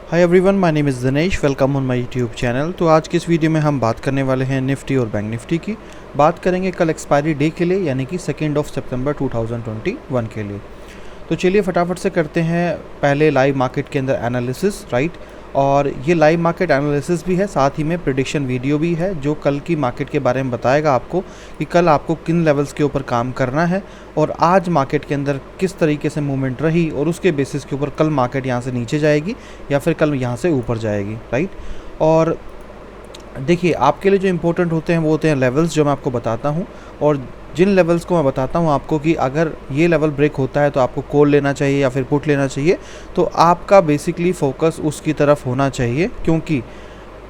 Hi everyone, my name is Dinesh. Welcome on my YouTube channel. तो आज की इस वीडियो में हम बात करने वाले हैं निफ्टी और बैंक निफ्टी की। बात करेंगे कल एक्सपायरी डे के लिए, यानी कि 2 सितंबर 2021 के लिए। तो चलिए फटाफट से करते हैं पहले लाइव मार्केट के अंदर एनालिसिस, राइट। और ये लाइव मार्केट एनालिसिस भी है, साथ ही में प्रेडिक्शन वीडियो भी है जो कल की मार्केट के बारे में बताएगा आपको कि कल आपको किन लेवल्स के ऊपर काम करना है और आज मार्केट के अंदर किस तरीके से मूवमेंट रही और उसके बेसिस के ऊपर कल मार्केट यहाँ से नीचे जाएगी या फिर कल यहाँ से ऊपर जाएगी, राइट। और देखिए, आपके लिए जो इम्पोर्टेंट होते हैं वो होते हैं लेवल्स, जो मैं आपको बताता हूँ। और जिन लेवल्स को मैं बताता हूँ आपको कि अगर ये लेवल ब्रेक होता है तो आपको कॉल लेना चाहिए या फिर पुट लेना चाहिए, तो आपका बेसिकली फोकस उसकी तरफ होना चाहिए। क्योंकि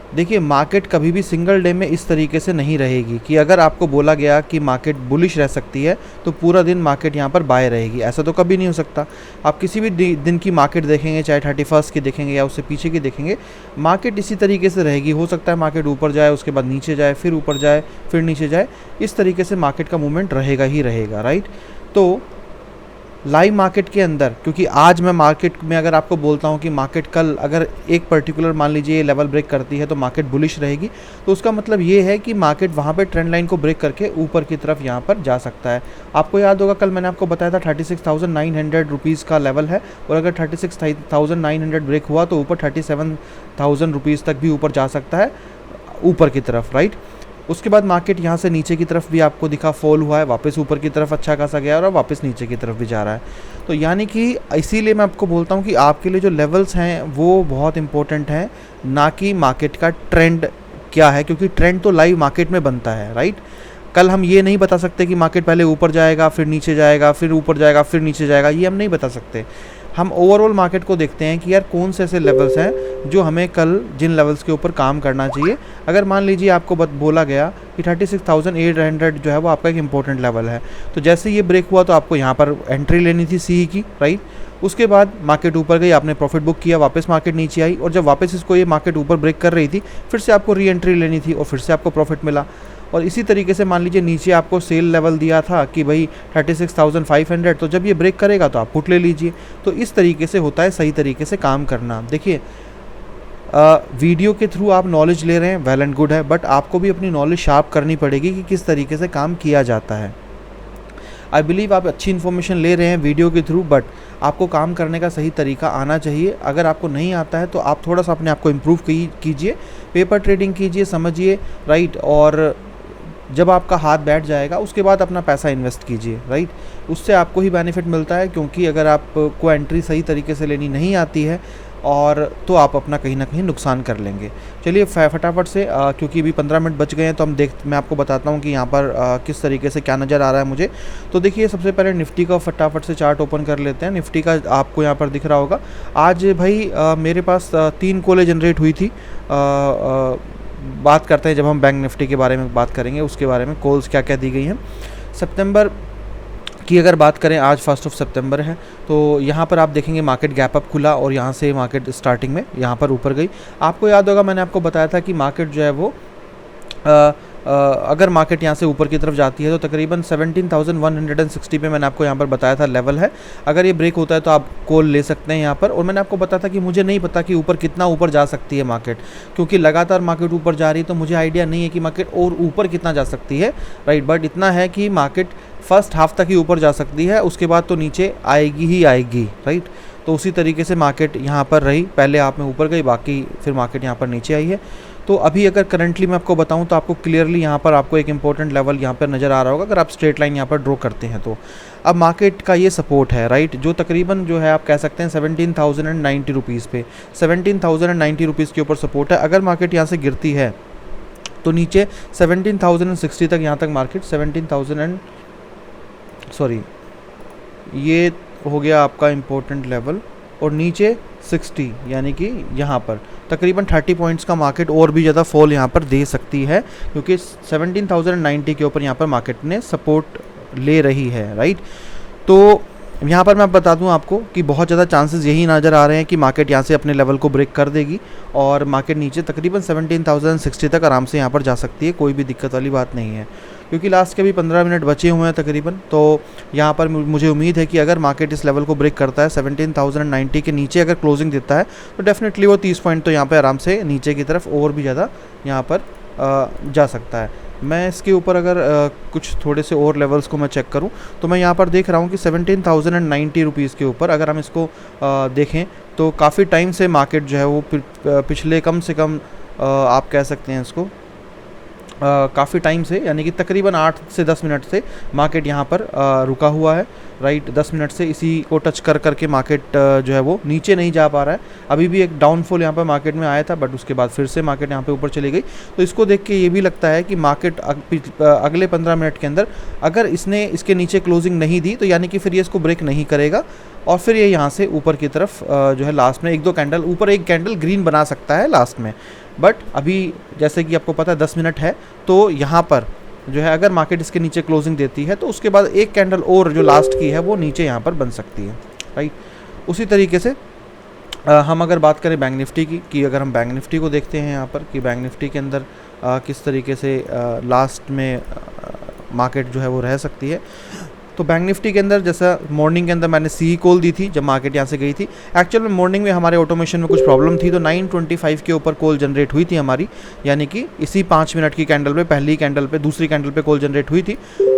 देखिए, मार्केट कभी भी सिंगल डे में इस तरीके से नहीं रहेगी कि अगर आपको बोला गया कि मार्केट बुलिश रह सकती है तो पूरा दिन मार्केट यहाँ पर बाय रहेगी, ऐसा तो कभी नहीं हो सकता। आप किसी भी दिन की मार्केट देखेंगे, चाहे 31 की देखेंगे या उससे पीछे की देखेंगे, मार्केट इसी तरीके से रहेगी। हो सकता है मार्केट ऊपर जाए, उसके बाद नीचे जाए, फिर ऊपर जाए, फिर नीचे जाए। इस तरीके से मार्केट का मूवमेंट रहेगा ही रहेगा, राइट। तो लाइव मार्केट के अंदर, क्योंकि आज मैं मार्केट में अगर आपको बोलता हूँ कि मार्केट कल अगर एक पर्टिकुलर मान लीजिए लेवल ब्रेक करती है तो मार्केट बुलिश रहेगी, तो उसका मतलब ये है कि मार्केट वहाँ पे ट्रेंड लाइन को ब्रेक करके ऊपर की तरफ यहाँ पर जा सकता है। आपको याद होगा कल मैंने आपको बताया था 36,900 रुपीज़ का लेवल है, और अगर 36,900 ब्रेक हुआ तो ऊपर 37,000 रुपीज़ तक भी ऊपर जा सकता है, ऊपर की तरफ, राइट। उसके बाद मार्केट यहाँ से नीचे की तरफ भी आपको दिखा, फॉल हुआ है, वापस ऊपर की तरफ अच्छा खासा गया और वापस नीचे की तरफ भी जा रहा है। तो यानी कि इसीलिए मैं आपको बोलता हूँ कि आपके लिए जो लेवल्स हैं वो बहुत इंपॉर्टेंट हैं, ना कि मार्केट का ट्रेंड क्या है, क्योंकि ट्रेंड तो लाइव मार्केट में बनता है, राइट। कल हम ये नहीं बता सकते कि मार्केट पहले ऊपर जाएगा, फिर नीचे जाएगा, फिर ऊपर जाएगा, फिर नीचे जाएगा, ये हम नहीं बता सकते। हम ओवरऑल मार्केट को देखते हैं कि यार कौन से ऐसे लेवल्स हैं जो हमें कल जिन लेवल्स के ऊपर काम करना चाहिए। अगर मान लीजिए आपको बोला गया कि 36,800 जो है वो आपका एक इंपॉर्टेंट लेवल है, तो जैसे ये ब्रेक हुआ तो आपको यहाँ पर एंट्री लेनी थी सी की, राइट। उसके बाद मार्केट ऊपर गई, आपने प्रॉफिट बुक किया, वापस मार्केट नीचे आई, और जब वापस इसको ये मार्केट ऊपर ब्रेक कर रही थी फिर से आपको री एंट्री लेनी थी और फिर से आपको प्रॉफिट मिला। और इसी तरीके से मान लीजिए नीचे आपको सेल लेवल दिया था कि भाई 36,500, तो जब ये ब्रेक करेगा तो आप पुट ले लीजिए। तो इस तरीके से होता है सही तरीके से काम करना। देखिए, वीडियो के थ्रू आप नॉलेज ले रहे हैं, वेल एंड गुड है, बट आपको भी अपनी नॉलेज शार्प करनी पड़ेगी कि किस तरीके से काम किया जाता है। आई बिलीव आप अच्छी इन्फॉर्मेशन ले रहे हैं वीडियो के थ्रू, बट आपको काम करने का सही तरीका आना चाहिए। अगर आपको नहीं आता है तो आप थोड़ा सा अपने आप को इम्प्रूव कीजिए, पेपर ट्रेडिंग कीजिए, समझिए, राइट। और जब आपका हाथ बैठ जाएगा उसके बाद अपना पैसा इन्वेस्ट कीजिए, राइट। उससे आपको ही बेनिफिट मिलता है, क्योंकि अगर आपको एंट्री सही तरीके से लेनी नहीं आती है और तो आप अपना कहीं ना कहीं नुकसान कर लेंगे। चलिए फटाफट से, क्योंकि अभी 15 मिनट बच गए हैं, तो मैं आपको बताता हूँ कि यहाँ पर किस तरीके से क्या नज़र आ रहा है मुझे। तो देखिए, सबसे पहले निफ्टी का फटाफट से चार्ट ओपन कर लेते हैं। निफ्टी का आपको यहाँ पर दिख रहा होगा आज भाई मेरे पास 3 कॉलें जनरेट हुई थी। बात करते हैं, जब हम बैंक निफ्टी के बारे में बात करेंगे उसके बारे में कॉल्स क्या क्या दी गई हैं। सितंबर की अगर बात करें, आज 1 सितंबर है, तो यहाँ पर आप देखेंगे मार्केट गैप अप खुला और यहाँ से मार्केट स्टार्टिंग में यहाँ पर ऊपर गई। आपको याद होगा मैंने आपको बताया था कि मार्केट जो है वो अगर मार्केट यहाँ से ऊपर की तरफ जाती है तो तकरीबन 17,160 पे मैंने आपको यहाँ पर बताया था लेवल है। अगर ये ब्रेक होता है तो आप कॉल ले सकते हैं यहाँ पर। और मैंने आपको बताया था कि मुझे नहीं पता कि ऊपर कितना ऊपर जा सकती है मार्केट, क्योंकि लगातार मार्केट ऊपर जा रही है, तो मुझे आइडिया नहीं है कि मार्केट और ऊपर कितना जा सकती है, राइट। बट इतना है कि मार्केट फर्स्ट हाफ तक ही ऊपर जा सकती है, उसके बाद तो नीचे आएगी ही आएगी, राइट। तो उसी तरीके से मार्केट यहाँ पर रही, पहले हाफ में ऊपर गई, बाकी फिर मार्केट यहाँ पर नीचे आई है। तो अभी अगर करंटली मैं आपको बताऊं तो आपको क्लियरली यहाँ पर आपको एक इंपॉर्टेंट लेवल यहाँ पर नज़र आ रहा होगा अगर आप स्ट्रेट लाइन यहाँ पर ड्रॉ करते हैं तो। अब मार्केट का ये सपोर्ट है, राइट, जो तकरीबन जो है आप कह सकते हैं 17,090 रुपीज़ पे, 17,090 रुपीज़ के ऊपर सपोर्ट है। अगर मार्केट यहाँ से गिरती है तो नीचे 17,060 तक, यहाँ तक मार्केट 17,000 सॉरी ये हो गया आपका इम्पोर्टेंट लेवल, और नीचे 60 यानी कि यहाँ पर तकरीबन 30 पॉइंट्स का मार्केट और भी ज़्यादा फॉल यहाँ पर दे सकती है, क्योंकि 17,090 के ऊपर यहाँ पर मार्केट ने सपोर्ट ले रही है, राइट। तो यहाँ पर मैं बता दूँ आपको कि बहुत ज़्यादा चांसेस यही नज़र आ रहे हैं कि मार्केट यहाँ से अपने लेवल को ब्रेक कर देगी और मार्केट नीचे तकरीबन 17,060 तक आराम से यहाँ पर जा सकती है, कोई भी दिक्कत वाली बात नहीं है। क्योंकि लास्ट के भी 15 मिनट बचे हुए हैं तकरीबन, तो यहाँ पर मुझे उम्मीद है कि अगर मार्केट इस लेवल को ब्रेक करता है 17,090 के नीचे अगर क्लोजिंग देता है तो डेफिनेटली वो 30 पॉइंट तो यहाँ पर आराम से नीचे की तरफ और भी ज़्यादा यहाँ पर जा सकता है। मैं इसके ऊपर अगर कुछ थोड़े से और लेवल्स को मैं चेक करूं तो मैं यहाँ पर देख रहा हूं कि 17,090 रुपीज़ के ऊपर अगर हम इसको देखें तो काफ़ी टाइम से मार्केट जो है वो पिछले कम से कम आप कह सकते हैं इसको काफ़ी टाइम से, यानी कि तकरीबन 8 से 10 मिनट से मार्केट यहाँ पर रुका हुआ है, राइट। 10 मिनट से इसी को टच कर करके मार्केट जो है वो नीचे नहीं जा पा रहा है। अभी भी एक डाउनफॉल यहाँ पर मार्केट में आया था, बट उसके बाद फिर से मार्केट यहाँ पे ऊपर चली गई। तो इसको देख के ये भी लगता है कि मार्केट अगले 15 मिनट के अंदर अगर इसने इसके नीचे क्लोजिंग नहीं दी तो यानी कि फिर ये इसको ब्रेक नहीं करेगा और फिर ये यहाँ से ऊपर की तरफ जो है लास्ट में 1-2 कैंडल ऊपर, एक कैंडल ग्रीन बना सकता है लास्ट में। बट अभी जैसे कि आपको पता है 10 मिनट है, तो यहाँ पर जो है अगर मार्केट इसके नीचे क्लोजिंग देती है तो उसके बाद एक कैंडल और जो लास्ट की है वो नीचे यहाँ पर बन सकती है, राइट। उसी तरीके से हम अगर बात करें बैंक निफ्टी की, कि अगर हम बैंक निफ्टी को देखते हैं यहाँ पर कि बैंक निफ्टी के अंदर किस तरीके से लास्ट में मार्केट जो है वो रह सकती है, तो बैंक निफ्टी के अंदर जैसा मॉर्निंग के अंदर मैंने सी कॉल दी थी जब मार्केट यहाँ से गई थी। एक्चुअल में मॉर्निंग में हमारे ऑटोमेशन में कुछ प्रॉब्लम थी, तो 9:25 के ऊपर कॉल जनरेट हुई थी हमारी, यानी कि इसी 5 मिनट की कैंडल पे, पहली कैंडल पे, दूसरी कैंडल पे कॉल जनरेट हुई थी।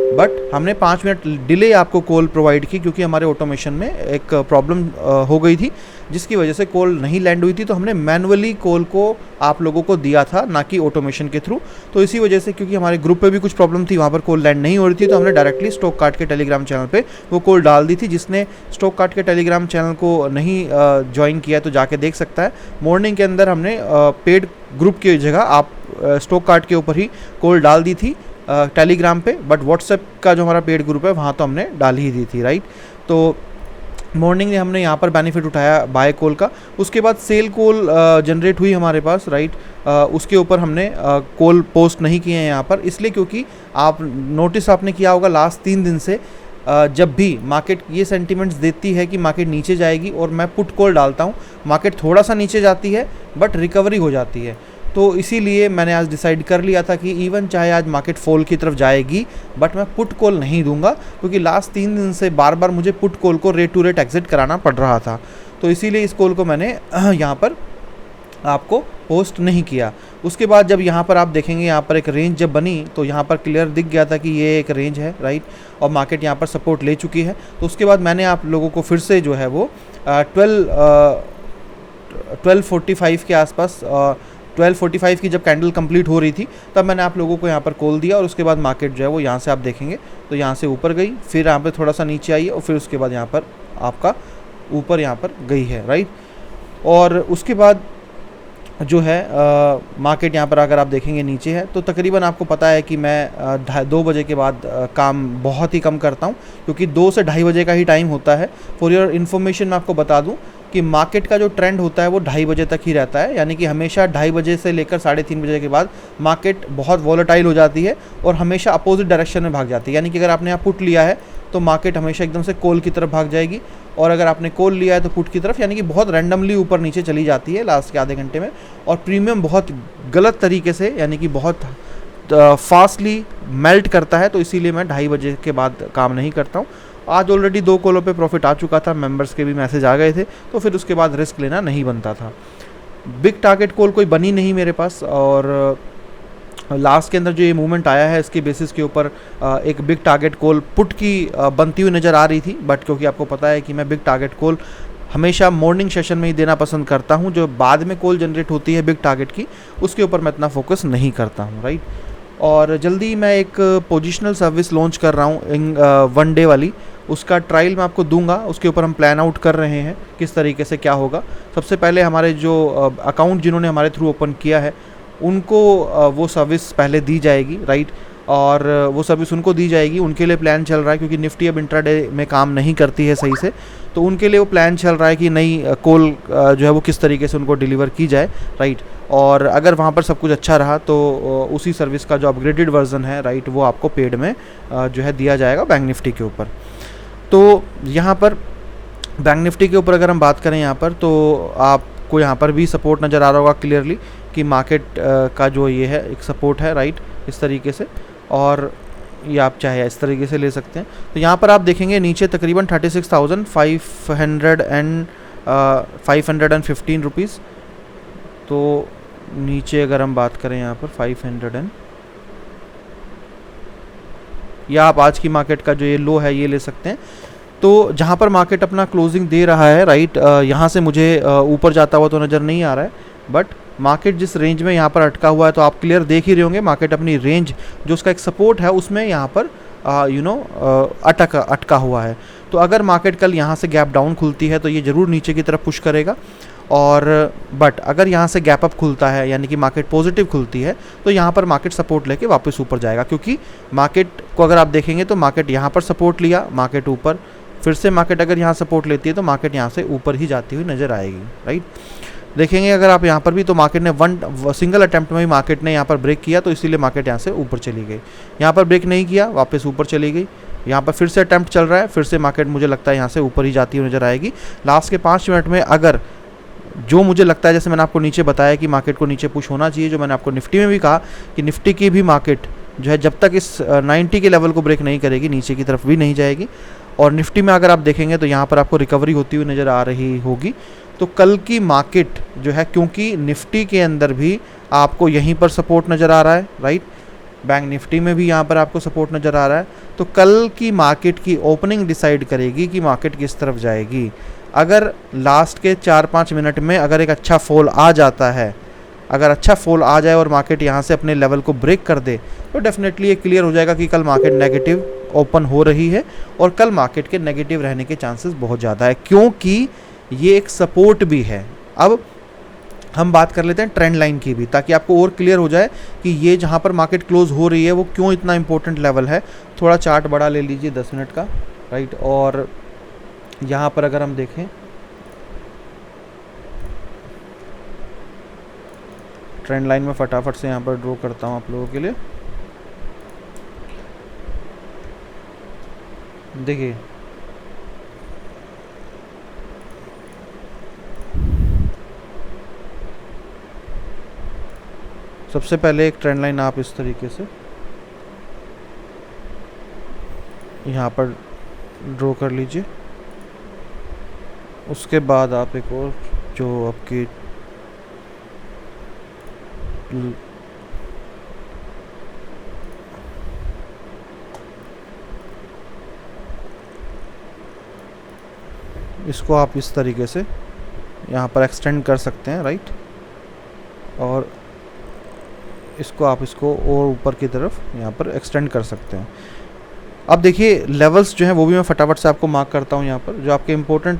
बट हमने 5 मिनट डिले आपको कॉल प्रोवाइड की क्योंकि हमारे ऑटोमेशन में एक प्रॉब्लम हो गई थी जिसकी वजह से कॉल नहीं लैंड हुई थी। तो हमने मैनुअली कॉल को आप लोगों को दिया था, ना कि ऑटोमेशन के थ्रू। तो इसी वजह से, क्योंकि हमारे ग्रुप पे भी कुछ प्रॉब्लम थी, वहाँ पर कॉल लैंड नहीं हो रही थी, तो हमने डायरेक्टली स्टॉक कार्ड के टेलीग्राम चैनल पे वो कॉल डाल दी थी। जिसने स्टॉक कार्ड के टेलीग्राम चैनल को नहीं ज्वाइन किया तो जाके देख सकता है। मॉर्निंग के अंदर हमने पेड ग्रुप की जगह आप स्टॉक कार्ड के ऊपर ही कॉल डाल दी थी टेलीग्राम पे, बट व्हाट्सएप का जो हमारा पेड ग्रुप है वहाँ तो हमने डाल ही दी थी, राइट। तो मॉर्निंग में हमने यहाँ पर बेनिफिट उठाया बाय कॉल का। उसके बाद सेल कॉल जनरेट हुई हमारे पास, राइट। उसके ऊपर हमने कॉल पोस्ट नहीं किए हैं यहाँ पर, इसलिए क्योंकि आप नोटिस आपने किया होगा लास्ट 3 दिन से जब भी मार्केट ये सेंटिमेंट्स देती है कि मार्केट नीचे जाएगी और मैं पुट कॉल डालता हूँ, मार्केट थोड़ा सा नीचे जाती है बट रिकवरी हो जाती है। तो इसीलिए मैंने आज डिसाइड कर लिया था कि इवन चाहे आज मार्केट फॉल की तरफ जाएगी बट मैं पुट कॉल नहीं दूंगा, क्योंकि लास्ट 3 दिन से बार बार मुझे पुट कॉल को रेट टू रेट एग्जिट कराना पड़ रहा था। तो इसीलिए इस कॉल को मैंने यहाँ पर आपको पोस्ट नहीं किया। उसके बाद जब यहाँ पर आप देखेंगे, यहाँ पर एक रेंज जब बनी तो यहाँ पर क्लियर दिख गया था कि ये एक रेंज है, राइट, और मार्केट यहाँ पर सपोर्ट ले चुकी है। तो उसके बाद मैंने आप लोगों को फिर से जो है वो 12:45 के आसपास 12:45 की जब कैंडल कंप्लीट हो रही थी तब मैंने आप लोगों को यहाँ पर कॉल दिया। और उसके बाद मार्केट जो है वो यहाँ से आप देखेंगे तो यहाँ से ऊपर गई, फिर यहाँ पर थोड़ा सा नीचे आई और फिर उसके बाद यहाँ पर आपका ऊपर यहाँ पर गई है, राइट। और उसके बाद जो है मार्केट यहाँ पर अगर आप देखेंगे नीचे है, तो तकरीबन आपको पता है कि मैं 2 बजे के बाद काम बहुत ही कम करता हूँ, क्योंकि 2 से 2:30 बजे का ही टाइम होता है। फॉर योर इन्फॉर्मेशन मैं आपको बता दूँ कि मार्केट का जो ट्रेंड होता है वो 2:30 बजे तक ही रहता है, यानी कि हमेशा 2:30 बजे से लेकर 3:30 बजे के बाद मार्केट बहुत वॉलेटाइल हो जाती है और हमेशा अपोजिट डायरेक्शन में भाग जाती है। यानी कि अगर आपने यहाँ पुट लिया है तो मार्केट हमेशा एकदम से कॉल की तरफ भाग जाएगी, और अगर आपने कॉल लिया है तो पुट की तरफ, यानी कि बहुत रैंडमली ऊपर नीचे चली जाती है लास्ट के आधे घंटे में। और प्रीमियम बहुत गलत तरीके से, यानी कि बहुत फास्टली मेल्ट करता है। तो इसीलिए मैं 2:30 बजे के बाद काम नहीं करता हूँ। आज ऑलरेडी 2 कॉलों पे प्रॉफिट आ चुका था, मेंबर्स के भी मैसेज आ गए थे, तो फिर उसके बाद रिस्क लेना नहीं बनता था। बिग टारगेट कॉल कोई बनी नहीं मेरे पास, और लास्ट के अंदर जो ये मूवमेंट आया है इसके बेसिस के ऊपर एक बिग टारगेट कॉल पुट की बनती हुई नज़र आ रही थी। बट क्योंकि आपको पता है कि मैं बिग टारगेट कॉल हमेशा मॉर्निंग सेशन में ही देना पसंद करता हूँ, जो बाद में कॉल जनरेट होती है बिग टारगेट की उसके ऊपर मैं इतना फोकस नहीं करता हूँ, राइट। और जल्दी मैं एक पोजिशनल सर्विस लॉन्च कर रहा हूँ 1 डे वाली, उसका ट्रायल मैं आपको दूंगा। उसके ऊपर हम प्लान आउट कर रहे हैं किस तरीके से क्या होगा। सबसे पहले हमारे जो अकाउंट जिन्होंने हमारे थ्रू ओपन किया है उनको वो सर्विस पहले दी जाएगी, राइट, और वो सर्विस उनको दी जाएगी। उनके लिए प्लान चल रहा है, क्योंकि निफ्टी अब इंट्राडे में काम नहीं करती है सही से, तो उनके लिए वो प्लान चल रहा है कि नई कॉल जो है वो किस तरीके से उनको डिलीवर की जाए, राइट। और अगर वहाँ पर सब कुछ अच्छा रहा तो उसी सर्विस का जो अपग्रेडेड वर्जन है, राइट, वो आपको पेड में जो है दिया जाएगा बैंक निफ्टी के ऊपर। तो यहाँ पर बैंक निफ्टी के ऊपर अगर हम बात करें यहाँ पर, तो आपको यहाँ पर भी सपोर्ट नज़र आ रहा होगा क्लियरली कि मार्केट का जो ये है एक सपोर्ट है, राइट, इस तरीके से, और ये आप चाहे इस तरीके से ले सकते हैं। तो यहाँ पर आप देखेंगे नीचे तकरीबन 36,515 रुपीज़। तो नीचे अगर हम बात करें यहाँ पर 500 या आप आज की मार्केट का जो ये लो है ये ले सकते हैं। तो जहाँ पर मार्केट अपना क्लोजिंग दे रहा है, राइट, यहाँ से मुझे ऊपर जाता हुआ तो नज़र नहीं आ रहा है, बट मार्केट जिस रेंज में यहाँ पर अटका हुआ है, तो आप क्लियर देख ही रहे होंगे मार्केट अपनी रेंज जो उसका एक सपोर्ट है उसमें यहाँ पर अटका हुआ है। तो अगर मार्केट कल यहाँ से गैप डाउन खुलती है तो ये ज़रूर नीचे की तरफ पुश करेगा, और बट अगर यहाँ से गैप अप खुलता है यानी कि मार्केट पॉजिटिव खुलती है तो यहाँ पर मार्केट सपोर्ट लेके वापस ऊपर जाएगा। क्योंकि मार्केट को अगर आप देखेंगे तो मार्केट यहाँ पर सपोर्ट लिया, मार्केट ऊपर, फिर से मार्केट अगर यहाँ सपोर्ट लेती है तो मार्केट यहाँ से ऊपर ही जाती हुई नज़र आएगी, राइट। देखेंगे अगर आप यहाँ पर भी तो मार्केट ने सिंगल अटैम्प्ट में ही मार्केट ने यहाँ पर ब्रेक किया, तो इसीलिए मार्केट यहाँ से ऊपर चली गई। यहाँ पर ब्रेक नहीं किया, वापस ऊपर चली गई। यहाँ पर फिर से अटैम्प्ट चल रहा है, फिर से मार्केट मुझे लगता है यहाँ से ऊपर ही जाती हुई नज़र आएगी। लास्ट के 5 मिनट में अगर जो मुझे लगता है, जैसे मैंने आपको नीचे बताया कि मार्केट को नीचे पुश होना चाहिए, जो मैंने आपको निफ्टी में भी कहा कि निफ्टी की भी मार्केट जो है जब तक इस 90 के लेवल को ब्रेक नहीं करेगी नीचे की तरफ भी नहीं जाएगी। और निफ्टी में अगर आप देखेंगे तो यहाँ पर आपको रिकवरी होती हुई नज़र आ रही होगी। तो कल की मार्केट जो है, क्योंकि निफ्टी के अंदर भी आपको यहीं पर सपोर्ट नज़र आ रहा है, राइट, बैंक निफ्टी में भी यहाँ पर आपको सपोर्ट नज़र आ रहा है, तो कल की मार्केट की ओपनिंग डिसाइड करेगी कि मार्केट किस तरफ जाएगी। अगर लास्ट के 4-5 मिनट में अगर एक अच्छा फॉल आ जाता है, अगर अच्छा फॉल आ जाए और मार्केट यहाँ से अपने लेवल को ब्रेक कर दे, तो डेफिनेटली ये क्लियर हो जाएगा कि कल मार्केट नेगेटिव ओपन हो रही है, और कल मार्केट के नेगेटिव रहने के चांसेस बहुत ज़्यादा है, क्योंकि ये एक सपोर्ट भी है। अब हम बात कर लेते हैं ट्रेंड लाइन की भी, ताकि आपको और क्लियर हो जाए कि ये जहाँ पर मार्केट क्लोज हो रही है वो क्यों इतना इंपॉर्टेंट लेवल है। थोड़ा चार्ट बड़ा ले लीजिए 10 मिनट का, राइट, और यहाँ पर अगर हम देखें ट्रेंड लाइन में फटाफट से यहाँ पर ड्रॉ करता हूँ आप लोगों के लिए। देखिए सबसे पहले एक ट्रेंड लाइन आप इस तरीके से यहाँ पर ड्रॉ कर लीजिए। उसके बाद आप एक और जो आपकी इसको आप इस तरीके से यहाँ पर एक्सटेंड कर सकते हैं, राइट, और इसको आप इसको और ऊपर की तरफ यहाँ पर एक्सटेंड कर सकते हैं। अब देखिए लेवल्स जो हैं वो भी मैं फटाफट से आपको मार्क करता हूँ। यहाँ पर जो आपके इम्पोर्टेंट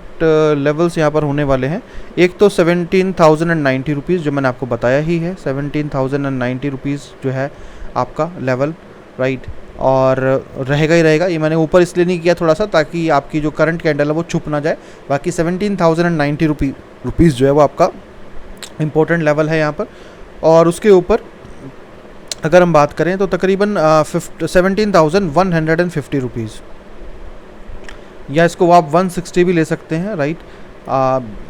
लेवल्स यहाँ पर होने वाले हैं, एक तो 17,090 रुपीज़ जो मैंने आपको बताया ही है, 17,090 रुपीज़ जो है आपका लेवल, राइट, और रहेगा ही रहेगा। ये मैंने ऊपर इसलिए नहीं किया थोड़ा सा ताकि आपकी जो करंट कैंडल है वो छुप ना जाए। बाकी 17,090 रुपीज़ जो है वो आपका इम्पोर्टेंट लेवल है यहाँ पर। और उसके ऊपर अगर हम बात करें तो तकरीबन 17,150 रुपीज़, या इसको आप 160 भी ले सकते हैं, राइट,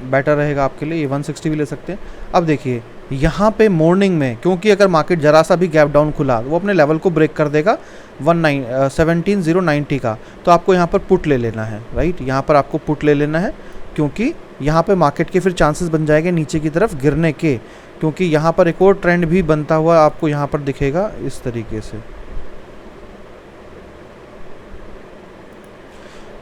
बेटर रहेगा आपके लिए, ये 160 भी ले सकते हैं। अब देखिए यहाँ पे मॉर्निंग में, क्योंकि अगर मार्केट ज़रा सा भी गैप डाउन खुला वो अपने लेवल को ब्रेक कर देगा 17,090 का, तो आपको यहाँ पर पुट ले लेना है, राइट, यहाँ पर आपको पुट ले लेना है, क्योंकि यहाँ पे मार्केट के फिर चांसेस बन जाएंगे नीचे की तरफ गिरने के, क्योंकि यहाँ पर एक और ट्रेंड भी बनता हुआ आपको यहाँ पर दिखेगा इस तरीके से।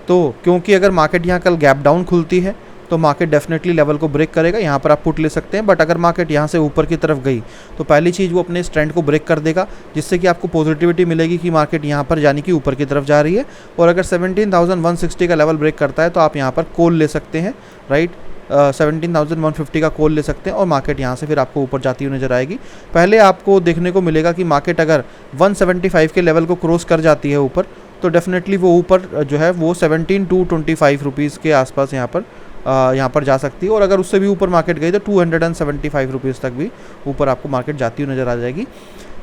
तो क्योंकि अगर मार्केट यहाँ कल गैप डाउन खुलती है तो मार्केट डेफिनेटली लेवल को ब्रेक करेगा, यहाँ पर आप पुट ले सकते हैं। बट अगर मार्केट यहाँ से ऊपर की तरफ गई तो पहली चीज़ वो अपने इस ट्रेंड को ब्रेक कर देगा, जिससे कि आपको पॉजिटिविटी मिलेगी कि मार्केट यहाँ पर यानी कि ऊपर की तरफ जा रही है। और अगर 17,160 का लेवल ब्रेक करता है तो आप यहाँ पर कॉल ले सकते हैं, राइट, 17,150 का कॉल ले सकते हैं, और मार्केट यहाँ से फिर आपको ऊपर जाती हुई नज़र आएगी। पहले आपको देखने को मिलेगा कि मार्केट अगर 175 के लेवल को क्रॉस कर जाती है ऊपर, तो डेफिनेटली वो ऊपर जो है वो 17,225 रुपीज़ के आसपास यहाँ पर जा सकती है। और अगर उससे भी ऊपर मार्केट गई तो 275 रुपीज़ तक भी ऊपर आपको मार्केट जाती हुई नज़र आ जाएगी।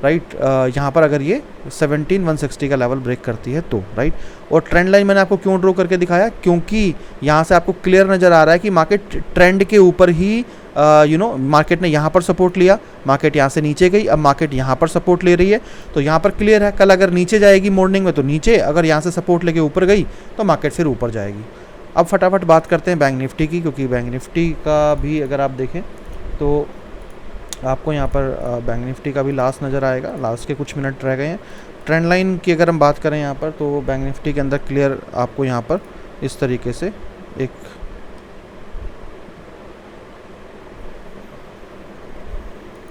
राइट, यहाँ पर अगर ये 17,160 का लेवल ब्रेक करती है तो, राइट। और ट्रेंड लाइन मैंने आपको क्यों ड्रॉ करके दिखाया, क्योंकि यहाँ से आपको क्लियर नज़र आ रहा है कि मार्केट ट्रेंड के ऊपर ही मार्केट ने यहाँ पर सपोर्ट लिया, मार्केट यहाँ से नीचे गई, अब मार्केट यहाँ पर सपोर्ट ले रही है। तो यहाँ पर क्लियर है, कल अगर नीचे जाएगी मॉर्निंग में तो नीचे, अगर यहाँ से सपोर्ट लेके ऊपर गई तो मार्केट फिर ऊपर जाएगी। अब फटाफट बात करते हैं बैंक निफ्टी की, क्योंकि बैंक निफ्टी का भी अगर आप देखें तो आपको यहाँ पर बैंक निफ्टी का भी लास्ट नज़र आएगा, लास्ट के कुछ मिनट रह गए हैं। ट्रेंड लाइन की अगर हम बात करें यहाँ पर, तो बैंक निफ्टी के अंदर क्लियर आपको यहाँ पर इस तरीके से एक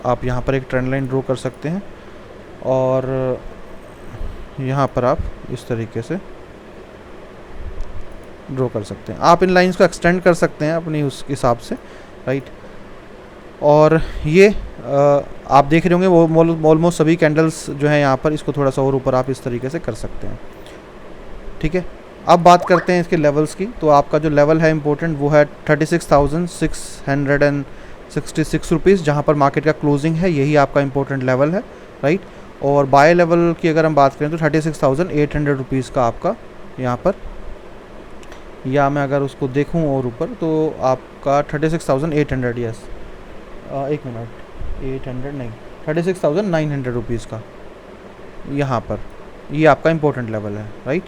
आप यहाँ पर एक ट्रेंड लाइन ड्रॉ कर सकते हैं, और यहाँ पर आप इस तरीके से ड्रॉ कर सकते हैं। आप इन लाइंस को एक्सटेंड कर सकते हैं अपनी उस हिसाब से, राइट। और ये आप देख रहे होंगे वो ऑलमोस्ट सभी कैंडल्स जो है यहाँ पर, इसको थोड़ा सा और ऊपर आप इस तरीके से कर सकते हैं, ठीक है। अब बात करते हैं इसके लेवल्स की। तो आपका जो लेवल है इंपॉर्टेंट वो है 36,666 रुपीज़, जहाँ पर मार्केट का क्लोजिंग है, यही आपका इंपॉर्टेंट लेवल है, राइट। और बाय लेवल की अगर हम बात करें तो 36,800 रुपीज़ का आपका यहाँ पर, या मैं अगर उसको देखूँ और ऊपर तो आपका 36,800, यस, एक मिनट, 800 नहीं, 36,900 रुपीज़ का यहाँ पर, ये आपका इंपॉर्टेंट लेवल है, राइट।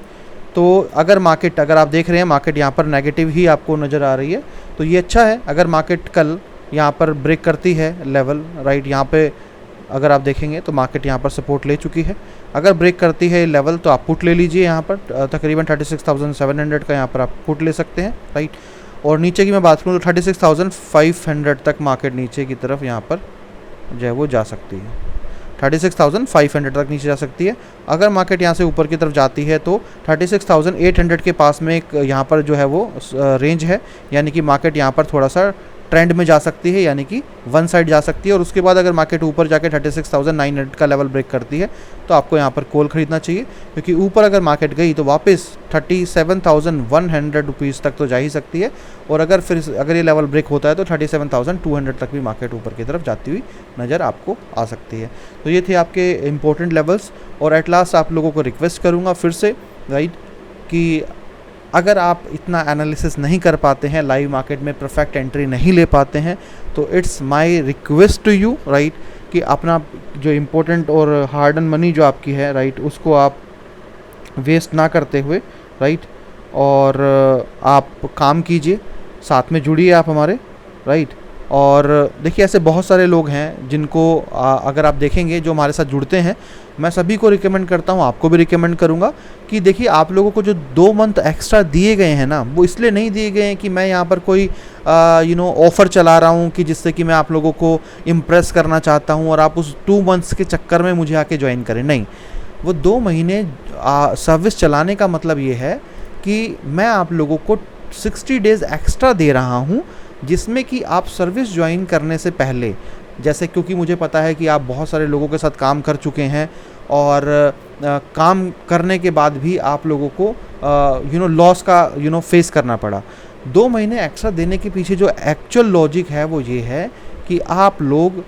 तो अगर मार्केट, अगर आप देख रहे हैं मार्केट यहाँ पर नेगेटिव ही आपको नज़र आ रही है, तो ये अच्छा है। अगर मार्केट कल यहाँ पर ब्रेक करती है लेवल, राइट, यहाँ पे अगर आप देखेंगे तो मार्केट यहाँ पर सपोर्ट ले चुकी है, अगर ब्रेक करती है लेवल तो आप पुट ले लीजिए यहाँ पर, तकरीबन 36,700 का यहाँ पर आप पुट ले सकते हैं, राइट। और नीचे की मैं बात करूँ तो 36,500 तक मार्केट नीचे की तरफ यहाँ पर जो है वो जा सकती है, 36,500 तक नीचे जा सकती है। अगर मार्केट यहाँ से ऊपर की तरफ जाती है तो 36,800 के पास में एक यहाँ पर जो है वो रेंज है, यानी कि मार्केट यहाँ पर थोड़ा सा ट्रेंड में जा सकती है, यानी कि वन साइड जा सकती है। और उसके बाद अगर मार्केट ऊपर जाके 36,900 का लेवल ब्रेक करती है तो आपको यहाँ पर कॉल खरीदना चाहिए, क्योंकि ऊपर अगर मार्केट गई तो वापस 37,100 रुपीज़ तक तो जा ही सकती है। और अगर ये लेवल ब्रेक होता है तो 37,200 तक भी मार्केट ऊपर की तरफ जाती हुई नज़र आपको आ सकती है। तो ये थे आपके इम्पोर्टेंट लेवल्स। और एट लास्ट आप लोगों को रिक्वेस्ट करूँगा फिर से, राइट, कि अगर आप इतना एनालिसिस नहीं कर पाते हैं, लाइव मार्केट में परफेक्ट एंट्री नहीं ले पाते हैं, तो it's my request to you, right, कि अपना जो इम्पोर्टेंट और हार्ड एंड मनी जो आपकी है, राइट, उसको आप वेस्ट ना करते हुए, राइट, और आप काम कीजिए, साथ में जुड़िए आप हमारे, राइट। और देखिए ऐसे बहुत सारे लोग हैं जिनको अगर आप देखेंगे जो हमारे साथ जुड़ते हैं, मैं सभी को रिकमेंड करता हूँ, आपको भी रिकमेंड करूँगा कि देखिए आप लोगों को जो 2 मंथ एक्स्ट्रा दिए गए हैं ना, वो इसलिए नहीं दिए गए हैं कि मैं यहाँ पर कोई ऑफ़र चला रहा हूँ कि जिससे कि मैं आप लोगों को इम्प्रेस करना चाहता हूँ और आप उस 2 मंथ्स के चक्कर में मुझे आके ज्वाइन करें। नहीं, वो 2 महीने सर्विस चलाने का मतलब ये है कि मैं आप लोगों को 60 डेज़ एक्स्ट्रा दे रहा हूँ, जिसमें कि आप सर्विस ज्वाइन करने से पहले, जैसे क्योंकि मुझे पता है कि आप बहुत सारे लोगों के साथ काम कर चुके हैं और काम करने के बाद भी आप लोगों को लॉस का फेस करना पड़ा। 2 महीने एक्स्ट्रा देने के पीछे जो एक्चुअल लॉजिक है वो ये है कि आप लोग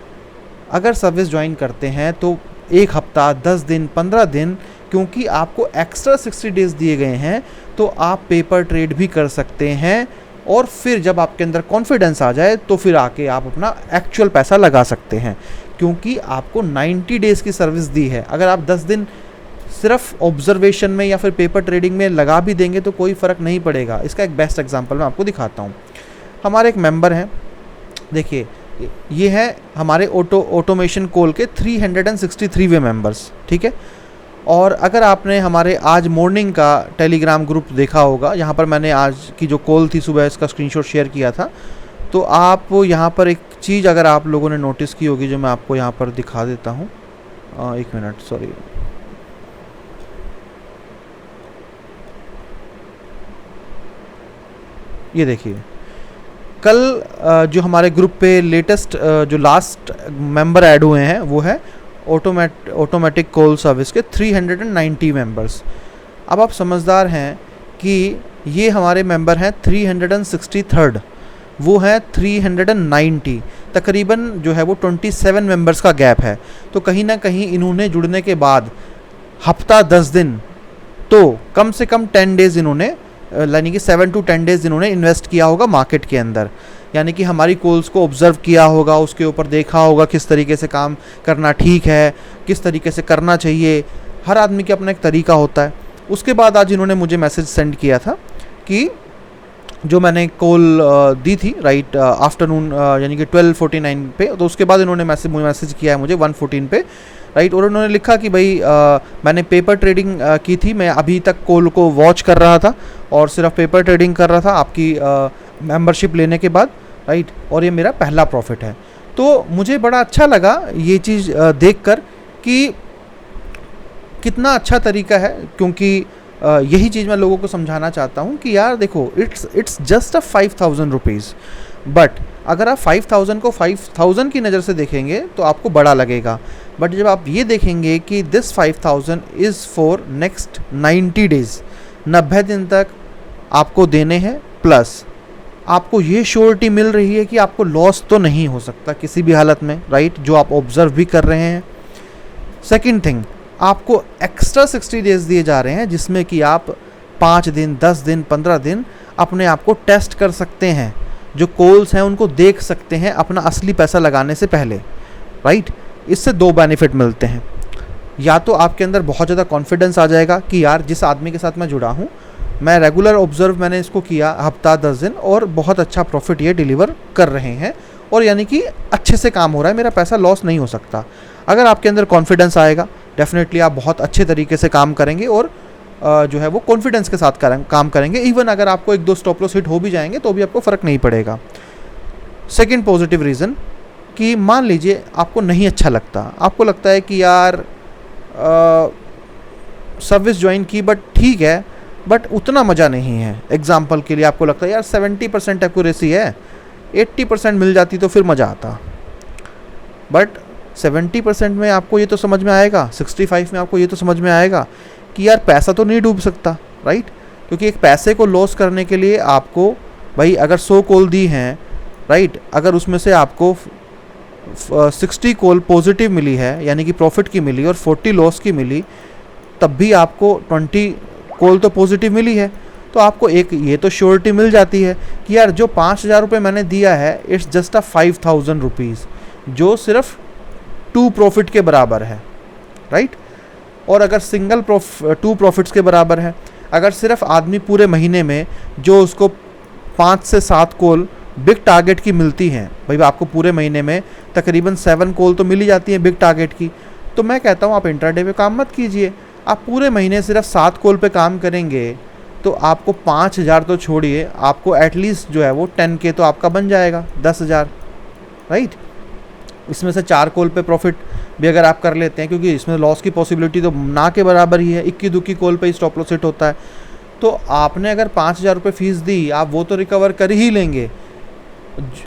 अगर सर्विस ज्वाइन करते हैं तो 1 हफ्ता, 10 दिन, 15 दिन, क्योंकि आपको एक्स्ट्रा 60 डेज़ दिए गए हैं, तो आप पेपर ट्रेड भी कर सकते हैं। और फिर जब आपके अंदर कॉन्फिडेंस आ जाए तो फिर आके आप अपना एक्चुअल पैसा लगा सकते हैं, क्योंकि आपको 90 डेज़ की सर्विस दी है। अगर आप 10 दिन सिर्फ ऑब्जर्वेशन में या फिर पेपर ट्रेडिंग में लगा भी देंगे तो कोई फ़र्क नहीं पड़ेगा। इसका एक बेस्ट एग्जांपल मैं आपको दिखाता हूँ। हमारे एक मेंबर हैं, देखिए ये है हमारे ऑटोमेशन कॉल के 363 मेंबर्स, ठीक है। और अगर आपने हमारे आज मॉर्निंग का टेलीग्राम ग्रुप देखा होगा, यहाँ पर मैंने आज की जो कॉल थी सुबह इसका स्क्रीनशॉट शेयर किया था, तो आप यहाँ पर एक चीज़ अगर आप लोगों ने नोटिस की होगी जो मैं आपको यहाँ पर दिखा देता हूँ। 1 मिनट, सॉरी, ये देखिए कल जो हमारे ग्रुप पे लेटेस्ट जो लास्ट मेंबर ऐड हुए हैं वो है ऑटोमेटिक कॉल सर्विस के 390 मेंबर्स। अब आप समझदार हैं कि ये हमारे मेंबर हैं 363rd, वो है 390। तकरीबन जो है वो 27 मेंबर्स का गैप है। तो कहीं ना कहीं इन्होंने जुड़ने के बाद हफ्ता 10 दिन तो कम से कम 10 डेज़ इन्होंने यानी कि 7 to 10 डेज़ इन्होंने इन्वेस्ट किया होगा मार्केट के अंदर, यानी कि हमारी कॉल्स को ऑब्ज़र्व किया होगा, उसके ऊपर देखा होगा किस तरीके से काम करना ठीक है, किस तरीके से करना चाहिए। हर आदमी का अपना एक तरीका होता है। उसके बाद आज इन्होंने मुझे मैसेज सेंड किया था कि जो मैंने कॉल दी थी राइट आफ्टरनून यानी कि 12:49 पे, तो उसके बाद इन्होंने मैसेज किया है मुझे 1:14 पे राइट। और उन्होंने लिखा कि भाई मैंने पेपर ट्रेडिंग की थी, मैं अभी तक कॉल को वॉच कर रहा था और सिर्फ पेपर ट्रेडिंग कर रहा था आपकी मेंबरशिप लेने के बाद राइट, और ये मेरा पहला प्रॉफिट है। तो मुझे बड़ा अच्छा लगा ये चीज़ देखकर कि कितना अच्छा तरीका है, क्योंकि यही चीज़ मैं लोगों को समझाना चाहता हूँ कि यार देखो इट्स जस्ट 5,000 रुपीज़, बट अगर आप 5,000 को 5,000 की नज़र से देखेंगे तो आपको बड़ा लगेगा। बट जब आप ये देखेंगे कि this 5,000 is for next 90 days, 90 दिन तक आपको देने हैं, प्लस आपको ये श्योरिटी मिल रही है कि आपको लॉस तो नहीं हो सकता किसी भी हालत में राइट, जो आप ऑब्ज़र्व भी कर रहे हैं। सेकंड थिंग, आपको एक्स्ट्रा 60 डेज़ दिए जा रहे हैं जिसमें कि आप 5 दिन 10 दिन 15 दिन अपने आप को टेस्ट कर सकते हैं, जो कॉल्स हैं उनको देख सकते हैं अपना असली पैसा लगाने से पहले राइट। इससे 2 बेनिफिट मिलते हैं, या तो आपके अंदर बहुत ज़्यादा कॉन्फिडेंस आ जाएगा कि यार जिस आदमी के साथ मैं जुड़ा हूँ, मैं रेगुलर ऑब्जर्व मैंने इसको किया हफ्ता 10 दिन और बहुत अच्छा प्रॉफिट ये डिलीवर कर रहे हैं, और यानी कि अच्छे से काम हो रहा है, मेरा पैसा लॉस नहीं हो सकता। अगर आपके अंदर कॉन्फिडेंस आएगा डेफिनेटली आप बहुत अच्छे तरीके से काम करेंगे और जो है वो कॉन्फिडेंस के साथ काम करेंगे। इवन अगर आपको 1-2 स्टॉप लॉस हिट हो भी जाएंगे तो भी आपको फ़र्क नहीं पड़ेगा। सेकंड पॉजिटिव रीज़न कि मान लीजिए आपको नहीं अच्छा लगता, आपको लगता है कि यार सर्विस ज्वाइन की बट ठीक है, बट उतना मज़ा नहीं है। एग्जाम्पल के लिए आपको लगता है यार 70% एक्यूरेसी है, 80% मिल जाती तो फिर मज़ा आता। बट 70% में आपको ये तो समझ में आएगा, 65 में आपको ये तो समझ में आएगा कि यार पैसा तो नहीं डूब सकता राइट, क्योंकि एक पैसे को लॉस करने के लिए आपको भाई अगर 100 कॉल दी हैं राइट, अगर उसमें से आपको 60 कॉल पॉजिटिव मिली है यानी कि प्रॉफिट की मिली और 40 लॉस की मिली, तब भी आपको 20 कॉल तो पॉजिटिव मिली है। तो आपको एक ये तो श्योरिटी मिल जाती है कि यार जो 5,000 रुपये मैंने दिया है इट्स जस्ट 5,000 रुपीज़, जो सिर्फ 2 प्रॉफिट के बराबर है राइट। और अगर सिंगल 2 प्रॉफिट्स के बराबर है, अगर सिर्फ आदमी पूरे महीने में जो उसको 5 से 7 कॉल बिग टारगेट की मिलती हैं, भाई आपको पूरे महीने में तकरीबन 7 कॉल तो मिल ही जाती हैं बिग टारगेट की, तो मैं कहता हूँ आप इंट्राडे पे काम मत कीजिए। आप पूरे महीने सिर्फ 7 कॉल पे काम करेंगे तो आपको 5,000 तो छोड़िए, आपको एटलीस्ट जो है वो 10K तो आपका बन जाएगा, 10,000 राइट। इसमें से 4 कॉल पे प्रॉफिट भी अगर आप कर लेते हैं, क्योंकि इसमें लॉस की पॉसिबिलिटी तो ना के बराबर ही है, 21-22 कॉल पे ही स्टॉप लॉस हिट होता है। तो आपने अगर 5,000 रुपये फीस दी, आप वो तो रिकवर कर ही लेंगे,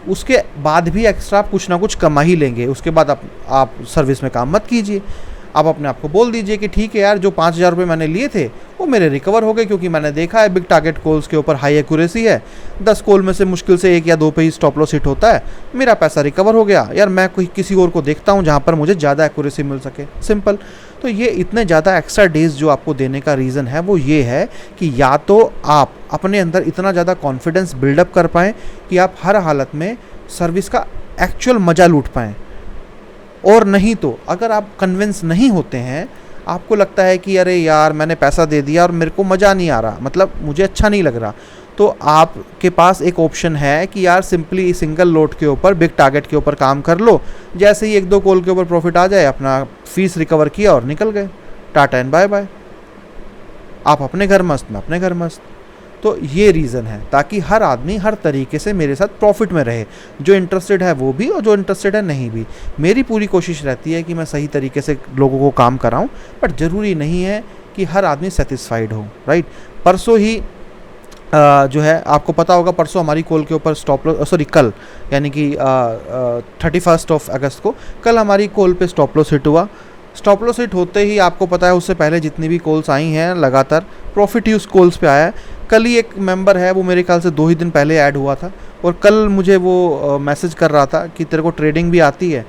उसके बाद भी एक्स्ट्रा आप कुछ ना कुछ कमा ही लेंगे। उसके बाद आप सर्विस में काम मत कीजिए, आप अपने आप को बोल दीजिए कि ठीक है यार जो 5,000 रुपये मैंने लिए थे वो मेरे रिकवर हो गए, क्योंकि मैंने देखा है बिग टारगेट कॉल्स के ऊपर हाई एक्यूरेसी है, 10 कॉल में से मुश्किल से 1 या 2 पे ही स्टॉप लॉस हिट होता है, मेरा पैसा रिकवर हो गया यार, मैं कोई किसी और को देखता हूँ जहाँ पर मुझे ज़्यादा एक्यूरेसी मिल सके, सिंपल। तो ये इतने ज़्यादा एक्स्ट्रा डेज जो आपको देने का रीज़न है वो ये है कि या तो आप अपने अंदर इतना ज़्यादा कॉन्फिडेंस बिल्डअप कर पाएँ कि आप हर हालत में सर्विस का एक्चुअल मज़ा लूट पाएँ, और नहीं तो अगर आप कन्विंस नहीं होते हैं, आपको लगता है कि अरे यार मैंने पैसा दे दिया और मेरे को मज़ा नहीं आ रहा, मतलब मुझे अच्छा नहीं लग रहा, तो आपके पास एक ऑप्शन है कि यार सिंपली सिंगल लोड के ऊपर बिग टारगेट के ऊपर काम कर लो, जैसे ही 1-2 कॉल के ऊपर प्रॉफिट आ जाए अपना फीस रिकवर किया और निकल गए, टाटा एंड बाय बाय, आप अपने घर मस्त, मैं अपने घर मस्त। तो ये रीज़न है ताकि हर आदमी हर तरीके से मेरे साथ प्रॉफिट में रहे, जो इंटरेस्टेड है वो भी और जो इंटरेस्टेड है नहीं भी। मेरी पूरी कोशिश रहती है कि मैं सही तरीके से लोगों को काम कराऊं, बट ज़रूरी नहीं है कि हर आदमी सेटिस्फाइड हो राइट। परसों ही जो है आपको पता होगा, परसों हमारी कॉल के ऊपर स्टॉप लॉस, सॉरी कल यानी कि 31 अगस्त को कल हमारी कॉल पे स्टॉप लॉस हिट हुआ। स्टॉप लॉस हिट होते ही आपको पता है उससे पहले जितनी भी कॉल्स आई हैं लगातार प्रॉफिट ही उस कॉल्स पे आया है। कल ही एक मेंबर है वो मेरे ख्याल से 2 ही दिन पहले ऐड हुआ था, और कल मुझे वो मैसेज कर रहा था कि तेरे को ट्रेडिंग भी आती है।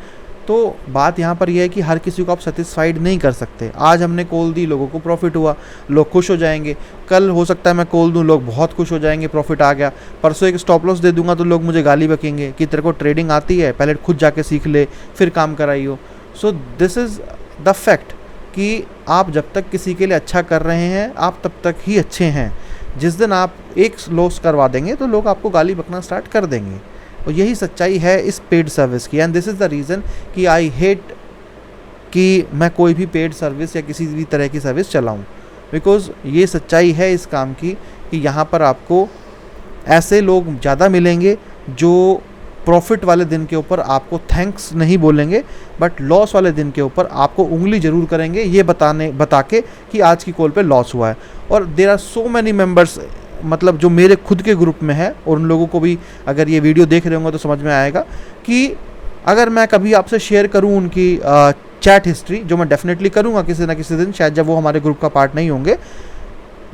तो बात यहाँ पर यह है कि हर किसी को आप सेटिस्फाइड नहीं कर सकते। आज हमने कॉल दी, लोगों को प्रॉफिट हुआ, लोग खुश हो जाएंगे। कल हो सकता है मैं कॉल दूँ, लोग बहुत खुश हो जाएंगे, प्रॉफिट आ गया। परसों एक स्टॉप लॉस दे दूंगा तो लोग मुझे गाली बकेंगे कि तेरे को ट्रेडिंग आती है, पहले खुद जाके सीख ले फिर काम कराइयो। So this is the fact कि आप जब तक किसी के लिए अच्छा कर रहे हैं आप तब तक ही अच्छे हैं। जिस दिन आप एक लॉस करवा देंगे तो लोग आपको गाली बकना स्टार्ट कर देंगे। और यही सच्चाई है इस पेड सर्विस की। And this is the reason कि आई हेट कि मैं कोई भी पेड सर्विस या किसी भी तरह की सर्विस चलाऊं, बिकॉज़ ये सच्चाई है इस काम की कि यहाँ पर आपको ऐसे लोग ज़्यादा मिलेंगे जो प्रॉफिट वाले दिन के ऊपर आपको थैंक्स नहीं बोलेंगे, बट लॉस वाले दिन के ऊपर आपको उंगली ज़रूर करेंगे ये बता के कि आज की कॉल पे लॉस हुआ है। और there are so many members, मतलब जो मेरे खुद के ग्रुप में है, और उन लोगों को भी अगर ये वीडियो देख रहे होंगे तो समझ में आएगा कि अगर मैं कभी आपसे शेयर करूं उनकी चैट हिस्ट्री, जो मैं डेफिनेटली करूंगा किसी ना किसी दिन, शायद जब वो हमारे ग्रुप का पार्ट नहीं होंगे,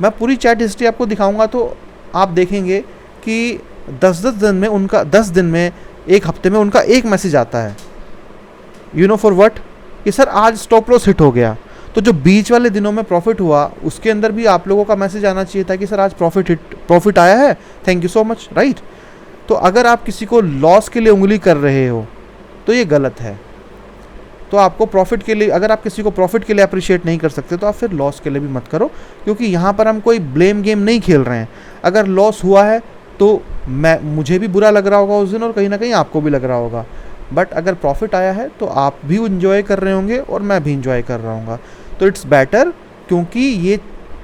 मैं पूरी चैट हिस्ट्री आपको दिखाऊंगा तो आप देखेंगे कि 10 दिन में एक हफ्ते में उनका एक मैसेज आता है, यू नो फॉर व्हाट, कि सर आज स्टॉप लॉस हिट हो गया। तो जो बीच वाले दिनों में प्रॉफिट हुआ उसके अंदर भी आप लोगों का मैसेज आना चाहिए था कि सर आज प्रॉफिट आया है, thank you so much, right. तो अगर आप किसी को लॉस के लिए उंगली कर रहे हो तो ये गलत है। तो आपको प्रॉफिट के लिए, अगर आप किसी को प्रॉफिट के लिए अप्रिशिएट नहीं कर सकते तो आप फिर लॉस के लिए भी मत करो, क्योंकि यहाँ पर हम कोई ब्लेम गेम नहीं खेल रहे हैं। अगर लॉस हुआ है तो मुझे भी बुरा लग रहा होगा उस दिन, और कहीं ना कहीं आपको भी लग रहा होगा, बट अगर प्रॉफिट आया है तो आप भी इंजॉय कर रहे होंगे और मैं भी इंजॉय कर रहा हूँ। तो इट्स बेटर, क्योंकि ये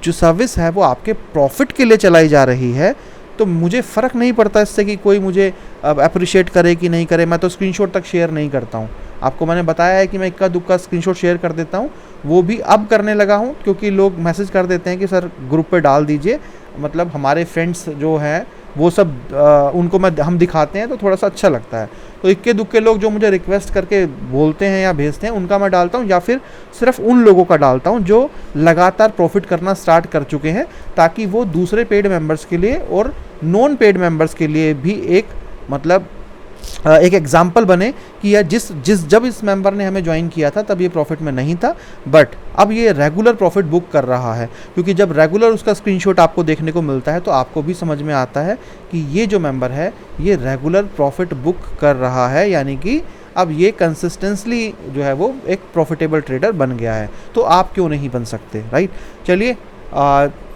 जो सर्विस है वो आपके प्रॉफिट के लिए चलाई जा रही है, तो मुझे फ़र्क नहीं पड़ता इससे कि कोई मुझे अप्रिशिएट करे कि नहीं करे। मैं तो स्क्रीनशॉट तक शेयर नहीं करता हूँ। आपको मैंने बताया है कि मैं इक्का दुक्का स्क्रीनशॉट शेयर कर देता हूँ, वो भी अब करने लगा हूँ क्योंकि लोग मैसेज कर देते हैं कि सर ग्रुप पे डाल दीजिए, मतलब हमारे फ्रेंड्स जो हैं वो सब उनको हम दिखाते हैं तो थोड़ा सा अच्छा लगता है। तो इक्के दुक्के लोग जो मुझे रिक्वेस्ट करके बोलते हैं या भेजते हैं उनका मैं डालता हूँ, या फिर सिर्फ उन लोगों का डालता हूँ जो लगातार प्रॉफिट करना स्टार्ट कर चुके हैं, ताकि वो दूसरे पेड मेंबर्स के लिए और नॉन पेड मेंबर्स के लिए भी एक मतलब एक एग्जाम्पल बने कि यार जब इस मेंबर ने हमें ज्वाइन किया था तब ये प्रॉफिट में नहीं था, बट अब ये रेगुलर प्रॉफिट बुक कर रहा है। क्योंकि जब रेगुलर उसका स्क्रीनशॉट आपको देखने को मिलता है तो आपको भी समझ में आता है कि ये जो मेंबर है ये रेगुलर प्रॉफिट बुक कर रहा है, यानी कि अब ये कंसिस्टेंटली जो है वो एक प्रॉफिटेबल ट्रेडर बन गया है। तो आप क्यों नहीं बन सकते, राइट। चलिए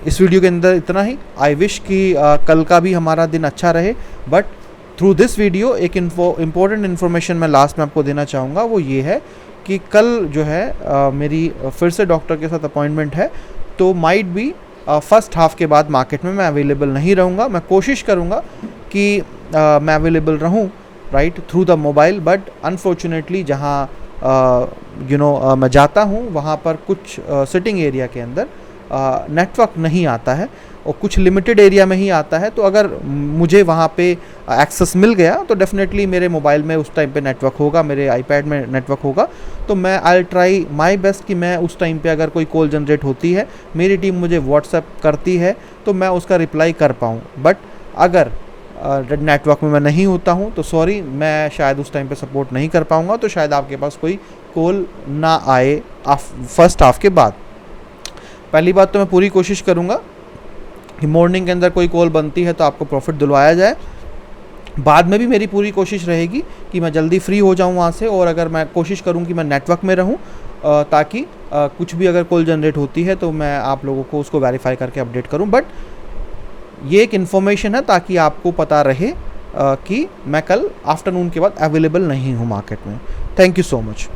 इस वीडियो के अंदर इतना ही। आई विश कि कल का भी हमारा दिन अच्छा रहे, बट थ्रू दिस वीडियो एक इम्पोर्टेंट इन्फॉर्मेशन मैं लास्ट में आपको देना चाहूँगा, वो ये है कि कल जो है मेरी फिर से डॉक्टर के साथ अपॉइंटमेंट है, तो माइट भी फर्स्ट हाफ के बाद मार्केट में मैं अवेलेबल नहीं रहूँगा। मैं कोशिश करूँगा कि मैं अवेलेबल रहूँ, right, through the mobile, but unfortunately जहाँ मैं जाता हूँ वहाँ पर कुछ सिटिंग एरिया के अंदर नेटवर्क नहीं आता है और कुछ लिमिटेड एरिया में ही आता है। तो अगर मुझे वहाँ पे एक्सेस मिल गया तो डेफिनेटली मेरे मोबाइल में उस टाइम पे नेटवर्क होगा, मेरे आईपैड में नेटवर्क होगा, तो मैं आई ट्राई माय बेस्ट कि मैं उस टाइम पे अगर कोई कॉल जनरेट होती है, मेरी टीम मुझे व्हाट्सएप करती है तो मैं उसका रिप्लाई कर पाऊँ। बट अगर नेटवर्क में मैं नहीं होता हूँ तो सॉरी, मैं शायद उस टाइम पे सपोर्ट नहीं कर पाऊँगा, तो शायद आपके पास कोई कॉल ना आए फर्स्ट हाफ के बाद। पहली बात तो मैं पूरी कोशिश करूँगा कि मॉर्निंग के अंदर कोई कॉल बनती है तो आपको प्रॉफिट दिलवाया जाए। बाद में भी मेरी पूरी कोशिश रहेगी कि मैं जल्दी फ्री हो जाऊं वहाँ से, और अगर मैं कोशिश करूं कि मैं नेटवर्क में रहूं ताकि कुछ भी अगर कॉल जनरेट होती है तो मैं आप लोगों को उसको वेरीफाई करके अपडेट करूं। बट ये एक इन्फॉर्मेशन है ताकि आपको पता रहे कि मैं कल आफ्टरनून के बाद अवेलेबल नहीं हूँ मार्केट में। Thank you so much.